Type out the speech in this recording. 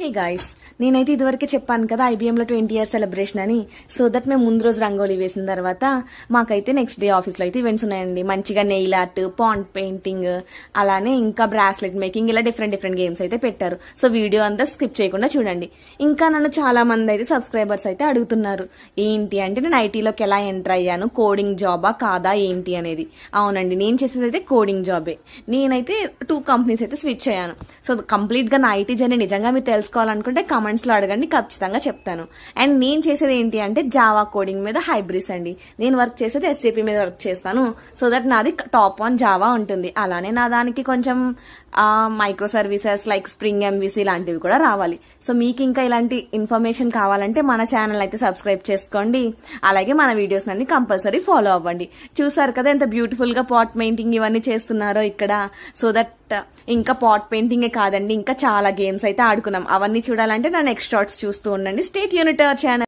Hey guys, నేనైతే ఇదివరకే చెప్పాను కదా ఐబీఎంలో 20 years సెలబ్రేషన్ అని. సో దట్ మేము ముందు రోజు రంగోలీ వేసిన తర్వాత మాకైతే నెక్స్ట్ డే ఆఫీస్లో అయితే ఈవెంట్స్ ఉన్నాయండి. మంచిగా నెయిల్ ఆర్ట్, పాండ్ పెయింటింగ్, అలానే ఇంకా బ్రాస్లెట్ మేకింగ్, ఇలా డిఫరెంట్ గేమ్స్ అయితే పెట్టారు. సో వీడియో అంతా స్కిప్ చేయకుండా చూడండి. ఇంకా నన్ను చాలా మంది అయితే సబ్స్క్రైబర్స్ అయితే అడుగుతున్నారు, ఏంటి అంటే నేను ఐటీలోకి ఎలా ఎంటర్ అయ్యాను, కోడింగ్ జాబా కాదా ఏంటి అనేది. అవునండి, నేను చేసేది అయితే కోడింగ్ జాబే. నేనైతే 2 కంపెనీస్ అయితే స్విచ్ అయ్యాను. సో కంప్లీట్గా నా ఐటీ జర్నీ నిజంగా మీరు తెలుసుకోవాలనుకుంటే కమెంట్స్ లో అడగండి, ఖచ్చితంగా చెప్తాను. అండ్ నేను చేసేది ఏంటి అంటే జావా కోడింగ్ మీద హైబ్రిడ్స్ అండి. నేను వర్క్ చేసేది ఎస్ఏపీ మీద వర్క్ చేస్తాను. సో దట్ నాది టాప్ 1 జావా ఉంటుంది. అలానే నా దానికి కొంచెం micro services like spring MVC లాంటివి కూడా రావాలి. సో మీకు ఇంకా ఇలాంటి ఇన్ఫర్మేషన్ కావాలంటే మన ఛానల్ అయితే సబ్స్క్రైబ్ చేసుకోండి. అలాగే మన వీడియోస్ అన్ని కంపల్సరీ ఫాలో అవ్వండి. చూసారు కదా ఎంత బ్యూటిఫుల్ గా పాట్ పెయింటింగ్ ఇవన్నీ చేస్తున్నారో ఇక్కడ. సో దట్ ఇంకా పాట్ పెయింటింగే కాదండి, ఇంకా చాలా గేమ్స్ అయితే ఆడుకున్నాం. అవన్నీ చూడాలంటే నా నెక్స్ట్ షార్ట్స్ చూస్తూ ఉండండి. Stay tuned to our channel.